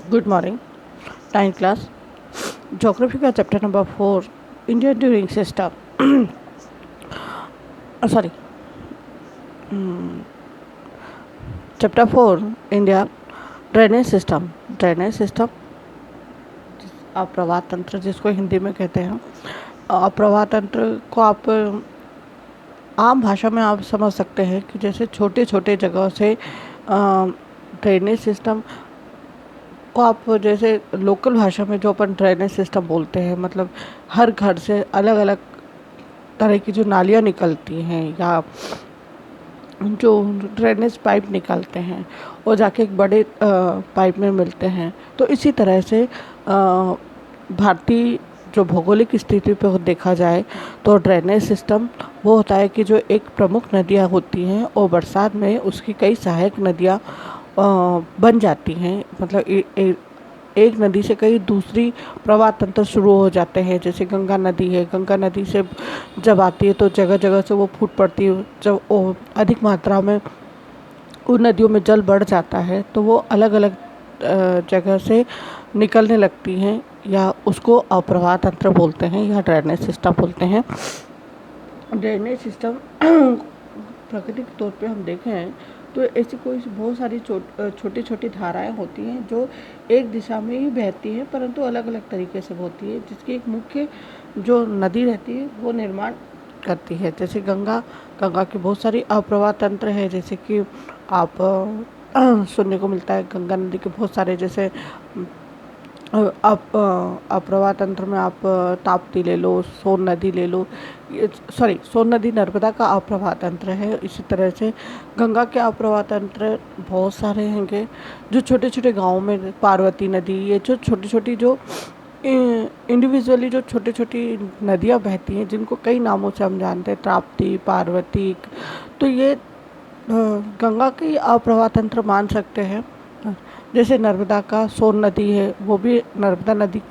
Good morning. 9th class geography का chapter number 4 Indian during system sorry chapter 4 India drainage system प्रवाह तंत्र जिसको हिंदी में कहते हैं। प्रवाह तंत्र को आप आम भाषा में आप समझ सकते हैं कि जैसे छोटे छोटे जगहों से ड्रेनेज सिस्टम को आप जैसे लोकल भाषा में जो अपन ड्रेनेज सिस्टम बोलते हैं, मतलब हर घर से अलग अलग तरह की जो नालियाँ निकलती हैं या जो ड्रेनेज पाइप निकालते हैं और जाके एक बड़े पाइप में मिलते हैं। तो इसी तरह से भारतीय जो भौगोलिक स्थिति पे देखा जाए तो ड्रेनेज सिस्टम वो होता है कि जो एक प्रमुख नदियाँ होती हैं और बरसात में उसकी कई सहायक नदियाँ बन जाती हैं। मतलब एक नदी से कई दूसरी प्रवाह तंत्र शुरू हो जाते हैं। जैसे गंगा नदी है, गंगा नदी से जब आती है तो जगह जगह से वो फूट पड़ती है। जब वो अधिक मात्रा में उन नदियों में जल बढ़ जाता है तो वो अलग अलग जगह से निकलने लगती हैं या उसको अप्रवाह तंत्र बोलते हैं या ड्रेनेज सिस्टम बोलते हैं। ड्रेनेज सिस्टम प्राकृतिक तौर पे हम देखें तो ऐसी कोई बहुत सारी छोटी छोटी धाराएं होती हैं जो एक दिशा में ही बहती हैं, परंतु अलग अलग तरीके से होती है, जिसकी एक मुख्य जो नदी रहती है वो निर्माण करती है। जैसे गंगा की बहुत सारी अप्रवाह तंत्र है, जैसे कि आप सुनने को मिलता है गंगा नदी के बहुत सारे जैसे आप अप्रवाह तंत्र में आप ताप्ती ले लो, सोन नदी ले लो। सोन नदी नर्मदा का अप्रवाह तंत्र है। इसी तरह से गंगा के अप्रवाह तंत्र बहुत सारे हैंगे। जो छोटे छोटे गाँव में पार्वती नदी, ये जो छोटी छोटी जो इंडिविजुअली जो छोटी छोटी नदियाँ बहती हैं जिनको कई नामों से हम जानते हैं, ताप्ती, पार्वती, तो ये गंगा की अप्रवाह तंत्र मान सकते हैं। जैसे नर्मदा का सोन नदी है, वो भी नर्मदा नदी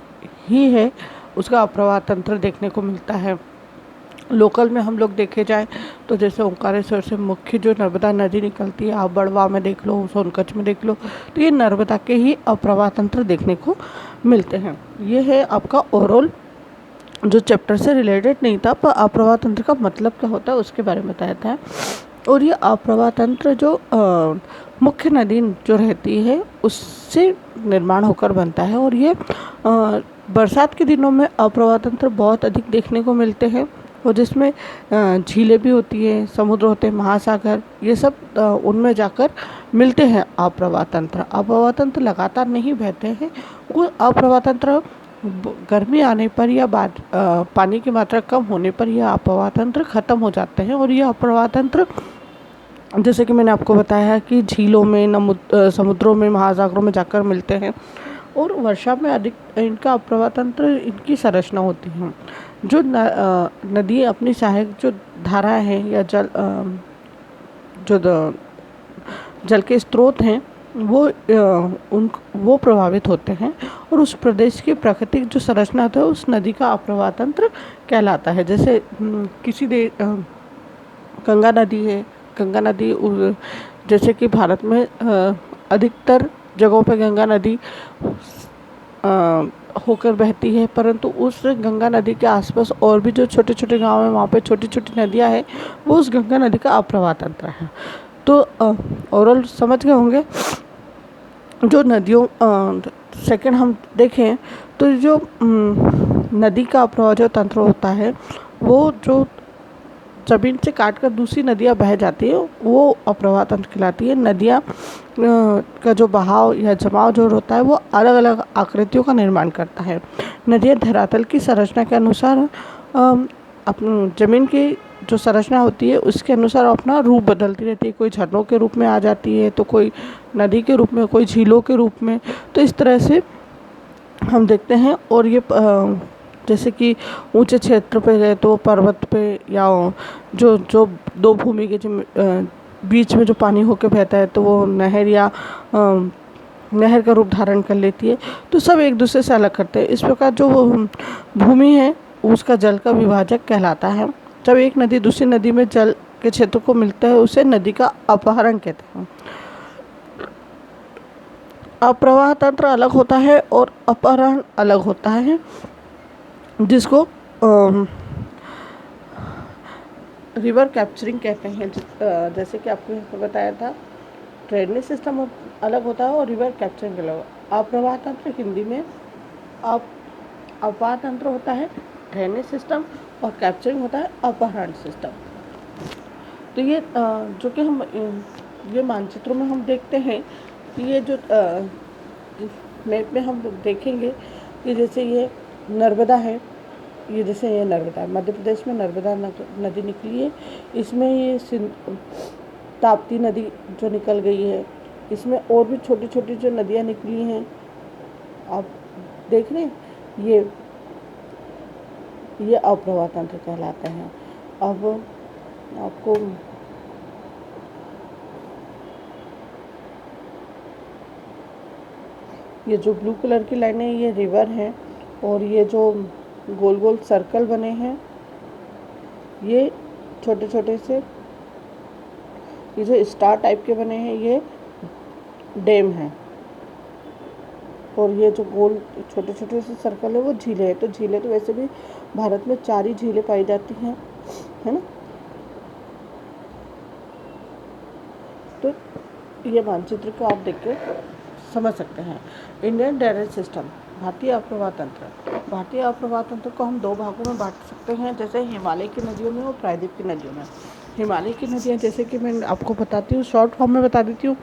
ही है, उसका अप्रवाह तंत्र देखने को मिलता है। लोकल में हम लोग देखे जाए तो जैसे ओंकारेश्वर से मुख्य जो नर्मदा नदी निकलती है, आप बड़वा में देख लो, सोनकच्छ में देख लो, तो ये नर्मदा के ही अप्रवाह तंत्र देखने को मिलते हैं। ये है आपका ओवरऑल जो चैप्टर से रिलेटेड नहीं था, पर अप्रवाह तंत्र का मतलब क्या होता है उसके बारे में बताया था। और ये अप्रवाह तंत्र जो मुख्य नदी जो रहती है उससे निर्माण होकर बनता है। और ये बरसात के दिनों में अप्रवाह तंत्र बहुत अधिक देखने को मिलते हैं, और जिसमें झीलें भी होती हैं, समुद्र होते हैं, महासागर, ये सब उनमें जाकर मिलते हैं अप्रवाह तंत्र। अप्रवाह तंत्र लगातार नहीं बहते हैं, वो अप्रवाह तंत्र गर्मी आने पर या पानी की मात्रा कम होने पर यह अप्रवाह तंत्र खत्म हो जाते हैं। और यह अप्रवाह तंत्र जैसे कि मैंने आपको बताया कि झीलों में, समुद्रों में, महासागरों में जाकर मिलते हैं। और वर्षा में अधिक इनका अप्रवाह तंत्र, इनकी संरचना होती है। जो नदी अपनी सहायक जो धारा है या जल के स्रोत हैं वो प्रभावित होते हैं, और उस प्रदेश की प्राकृतिक जो संरचना होता है उस नदी का अप्रवाह तंत्र कहलाता है। जैसे गंगा नदी है, गंगा नदी जैसे कि भारत में अधिकतर जगहों पे गंगा नदी होकर बहती है, परंतु उस गंगा नदी के आसपास और भी जो छोटे छोटे गांव हैं वहाँ पे छोटी छोटी नदियाँ हैं, वो उस गंगा नदी का अप्रवाह तंत्र है। तो ओवरऑल समझ गए होंगे। जो नदियों सेकंड हम देखें तो जो नदी का अप्रवाह जो तंत्र होता है वो जो ज़मीन से काट कर दूसरी नदियाँ बह जाती है वो अप्रवाह तंत्र कहलाती है। नदियाँ का जो बहाव या जमाव जो होता है वो अलग अलग आकृतियों का निर्माण करता है। नदियाँ धरातल की संरचना के अनुसार अपनी ज़मीन की जो संरचना होती है उसके अनुसार अपना रूप बदलती रहती है। कोई झरनों के रूप में आ जाती है, तो कोई नदी के रूप में, कोई झीलों के रूप में। तो इस तरह से हम देखते हैं। और ये जैसे कि ऊंचे क्षेत्र पे है तो पर्वत पे या जो दो भूमि के जो बीच में जो पानी होकर बहता है तो वो नहर या नहर का रूप धारण कर लेती है। तो सब एक दूसरे से अलग करते हैं। इस प्रकार जो भूमि है उसका जल का विभाजक कहलाता है। जब एक नदी दूसरी नदी में जल के क्षेत्र को मिलता है उसे नदी का अपहरण कहते हैं। अप्रवाह तंत्र अलग होता है और अपहरण अलग होता है, जिसको रिवर कैप्चरिंग कहते हैं। जैसे कि आपको यहाँ पे बताया था, ड्रेनेज सिस्टम अलग होता है और रिवर कैप्चरिंग अलग। अप्रवाह तंत्र हिंदी में अपवाह तंत्र होता है, ड्रेनेज सिस्टम, और कैप्चरिंग होता है अपहरण सिस्टम। तो ये जो कि हम ये मानचित्रों में हम देखते हैं कि ये जो मैप में हम देखेंगे कि जैसे ये नर्मदा है, ये जैसे ये नर्मदा, मध्य प्रदेश में नर्मदा नदी निकली है, इसमें ये ताप्ती नदी जो निकल गई है, इसमें और भी छोटी छोटी जो नदियाँ निकली हैं आप देख रहे हैं, ये अप्रवाह तंत्र कहलाते हैं। अब आपको ये जो ब्लू कलर की लाइनें ये रिवर हैं, और ये जो गोल गोल सर्कल बने हैं ये छोटे छोटे से, ये जो स्टार टाइप के बने हैं ये डैम हैं, और ये जो गोल छोटे छोटे से सर्कल है वो झीलें हैं। तो झीलें तो वैसे भी भारत में 4 ही झीलें पाई जाती हैं, है ना। तो ये मानचित्र को आप देख के समझ सकते हैं। इंडियन ड्रेनेज सिस्टम, भारतीय अप्रवाह तंत्र। भारतीय अप्रवाह तंत्र को हम 2 भागों में बांट सकते हैं, जैसे हिमालय की नदियों में और प्रायद्वीप की नदियों में। हिमालय की नदियाँ, जैसे कि मैं आपको बताती हूँ, शॉर्ट फॉर्म में बता देती हूँ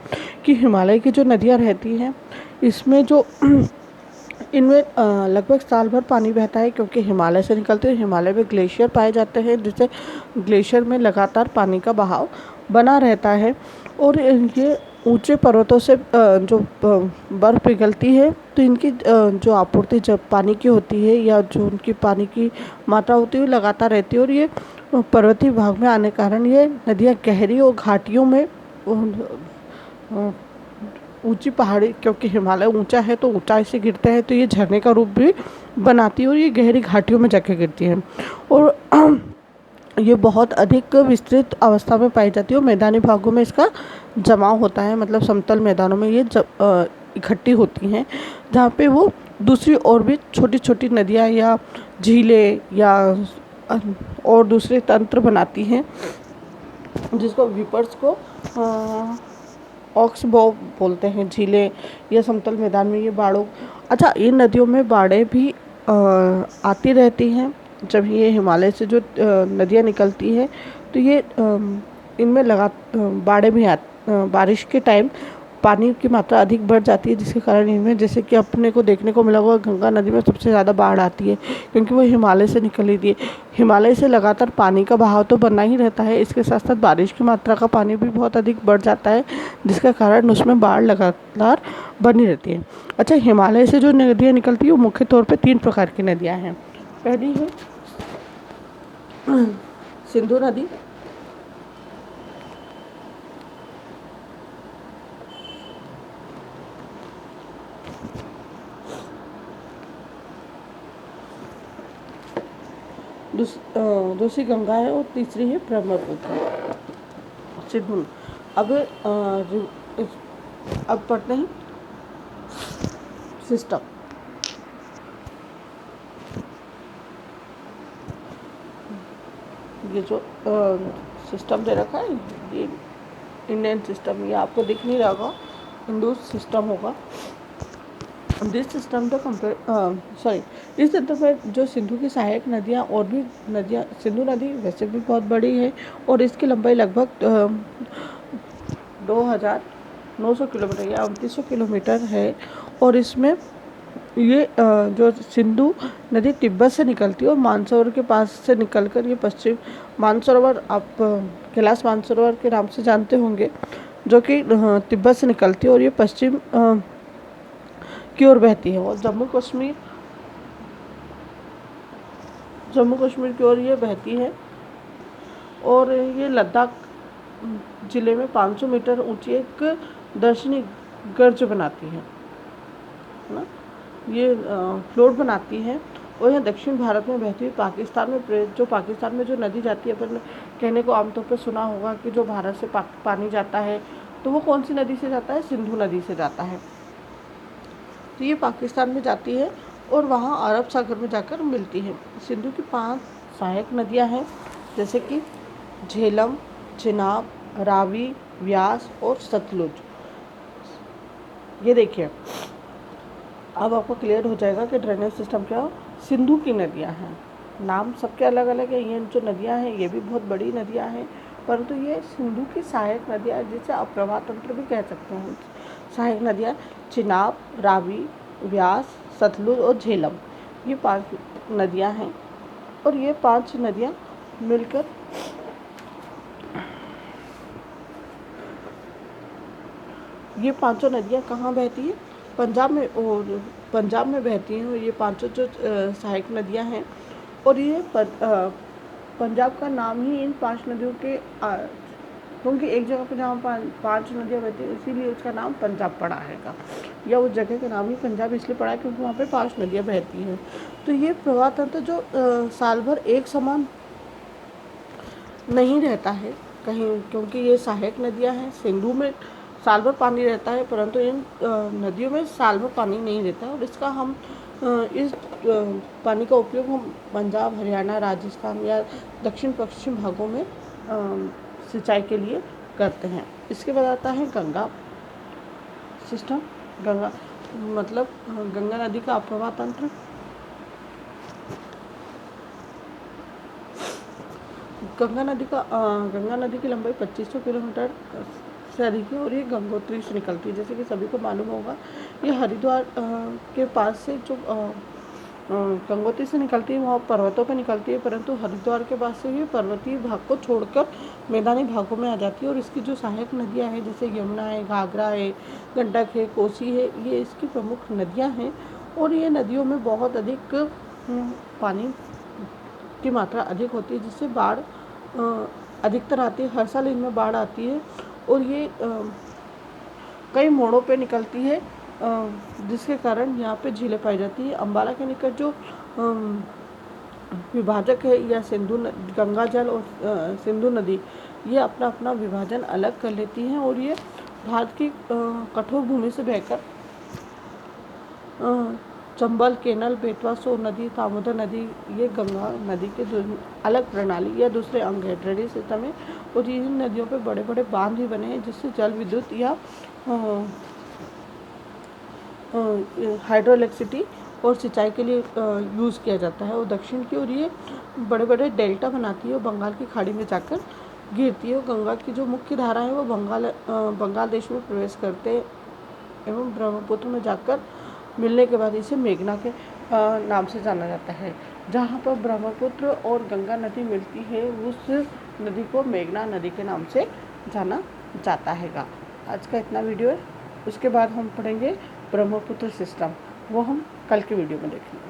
कि हिमालय की जो नदियाँ रहती हैं इसमें जो इनमें लगभग साल भर पानी बहता है, क्योंकि हिमालय से निकलते हैं। हिमालय में ग्लेशियर पाए जाते हैं, जिससे ग्लेशियर में लगातार पानी का बहाव बना रहता है, और ये ऊंचे पर्वतों से जो बर्फ़ पिघलती है, तो इनकी जो आपूर्ति जब पानी की होती है, या जो उनकी पानी की मात्रा होती है, लगातार रहती है। और ये पर्वतीय भाग में आने के कारण ये नदियाँ गहरी और घाटियों में, ऊंची पहाड़ी, क्योंकि हिमालय ऊंचा है तो ऊंचाई से गिरते हैं, तो ये झरने का रूप भी बनाती है, और ये गहरी घाटियों में जाके गिरती है, और ये बहुत अधिक विस्तृत अवस्था में पाई जाती है, और मैदानी भागों में इसका जमाव होता है, मतलब समतल मैदानों में ये इकट्ठी होती हैं, जहाँ पे वो दूसरी और भी छोटी छोटी नदियाँ या झीलें या और दूसरे तंत्र बनाती हैं, जिसको विपर्स को ऑक्सबो बोलते हैं। झीलें या समतल मैदान में ये बाढ़ों, अच्छा, इन नदियों में बाढ़ें भी आती रहती हैं। जब ये हिमालय से जो नदियाँ निकलती हैं, तो ये इनमें बाढ़ें भी बारिश के टाइम पानी की मात्रा अधिक बढ़ जाती है, जिसके कारण इनमें, जैसे कि अपने को देखने को मिला होगा, गंगा नदी में सबसे ज़्यादा बाढ़ आती है, क्योंकि वो हिमालय से निकली थी। हिमालय से लगातार पानी का बहाव तो बना ही रहता है, इसके साथ साथ बारिश की मात्रा का पानी भी बहुत अधिक बढ़ जाता है, जिसके कारण उसमें बाढ़ लगातार बनी रहती है। अच्छा, हिमालय से जो नदियाँ निकलती है वो मुख्य तौर पर 3 प्रकार की नदियाँ हैं। पहली है सिंधु नदी, दूसरी गंगा है, और तीसरी है ब्रह्मपुत्र। सिंधु। अब पढ़ते हैं सिस्टम। ये जो सिस्टम दे रखा है, ये इंडियन सिस्टम, ये आपको दिख नहीं रहा होगा, हिंदू सिस्टम होगा। दिस सिस्टम तो इस सिस्टम में जो सिंधु की सहायक नदियाँ और भी नदियाँ, सिंधु नदी वैसे भी बहुत बड़ी है, और इसकी लंबाई लगभग 2900 किलोमीटर या 2900 किलोमीटर है, और इसमें ये जो सिंधु नदी तिब्बत से निकलती है, और मानसरोवर के पास से निकलकर ये पश्चिम मानसरोवर, आप कैलाश मानसरोवर के नाम से जानते होंगे, जो कि तिब्बत से निकलती है, और ये पश्चिम की ओर बहती है, और जम्मू कश्मीर की ओर ये बहती है, और ये लद्दाख जिले में 500 मीटर ऊंची एक दर्शनी गर्ज बनाती है ना, ये फ्लोट बनाती है, और यह दक्षिण भारत में बहती है। पाकिस्तान में जो नदी जाती है, अपन कहने को आमतौर पर सुना होगा कि जो भारत से पानी जाता है, तो वो कौन सी नदी से जाता है? सिंधु नदी से जाता है। तो ये पाकिस्तान में जाती है और वहाँ अरब सागर में जाकर मिलती है। सिंधु की 5 सहायक नदियाँ हैं, जैसे कि झेलम, चिनाब, रावी, व्यास और सतलुज। ये देखिए, अब आपको क्लियर हो जाएगा कि ड्रेनेज सिस्टम क्या हो। सिंधु की नदियाँ हैं, नाम सबके अलग अलग है। ये जो नदियाँ हैं ये भी बहुत बड़ी नदियाँ हैं, परंतु ये सिंधु की सहायक नदियाँ, जिसे अप्रवाह तंत्र भी कह सकते हैं। सहायक नदियाँ चिनाब, रावी, व्यास, सतलुज और झेलम, ये 5 नदियाँ हैं। और ये 5 नदियाँ मिलकर ये पांचों नदियाँ कहाँ बहती है? पंजाब में, और पंजाब में बहती हैं। और ये पांचों जो सहायक नदियाँ हैं, और ये पंजाब का नाम ही इन 5 नदियों के क्योंकि एक जगह पर जहाँ 5 नदियाँ बहती हैं, इसीलिए उसका नाम पंजाब पड़ा है या उस जगह का नाम ही पंजाब इसलिए पड़ा है क्योंकि वहाँ पे 5 नदियाँ बहती हैं। तो ये प्रवाह तंत्र जो साल भर एक समान नहीं रहता है कहीं, क्योंकि ये सहायक नदियाँ हैं। सिंधु में साल भर पानी रहता है, परंतु इन नदियों में साल भर पानी नहीं रहता। और इसका हम इस पानी का उपयोग हम पंजाब, हरियाणा, राजस्थान या दक्षिण पश्चिम भागों में सिंचाई के लिए करते हैं। इसके बाद आता है गंगा सिस्टम। गंगा मतलब गंगा नदी का अप्रवाह तंत्र। गंगा नदी की लंबाई 2500 किलोमीटर से अधिक है और ये गंगोत्री से निकलती है। जैसे कि सभी को मालूम होगा, ये हरिद्वार के पास से जो गंगोत्री से निकलती है, वहाँ पर्वतों पे निकलती है, परंतु हरिद्वार के पास से ये पर्वतीय भाग को छोड़कर मैदानी भागों में आ जाती है। और इसकी जो सहायक नदियाँ हैं, जैसे यमुना है, घाघरा है, गंडक है, कोसी है, ये इसकी प्रमुख नदियाँ हैं। और ये नदियों में बहुत अधिक पानी की मात्रा अधिक होती है, जिससे बाढ़ अधिकतर आती है। हर साल इनमें बाढ़ आती है और ये कई मोड़ों पे निकलती है, जिसके कारण यहाँ पे झीलें पाई जाती है। अम्बाला के निकट जो विभाजक है या गंगा जल और सिंधु नदी, ये अपना अपना विभाजन अलग कर लेती हैं और ये भारत की कठोर भूमि से बहकर चंबल, केनल, बेतवा, सोन नदी, दामोदर नदी, ये गंगा नदी के अलग प्रणाली या दूसरे अंग है ड्रेनेज सिस्टम में। और इन नदियों पे बड़े बड़े बांध भी बने हैं, जिससे जल विद्युत या हाइड्रो इलेक्ट्रिसिटी और सिंचाई के लिए यूज़ किया जाता है। और दक्षिण की ओर ये बड़े बड़े डेल्टा बनाती है और बंगाल की खाड़ी में जाकर गिरती है। गंगा की जो मुख्य धारा है वो बंगाल देश में प्रवेश करते एवं ब्रह्मपुत्र में जाकर मिलने के बाद इसे मेघना के नाम से जाना जाता है। जहाँ पर ब्रह्मपुत्र और गंगा नदी मिलती है, उस नदी को मेघना नदी के नाम से जाना जाता है। आज का इतना वीडियो है। उसके बाद हम पढ़ेंगे ब्रह्मपुत्र सिस्टम, वो हम कल के वीडियो में देखेंगे।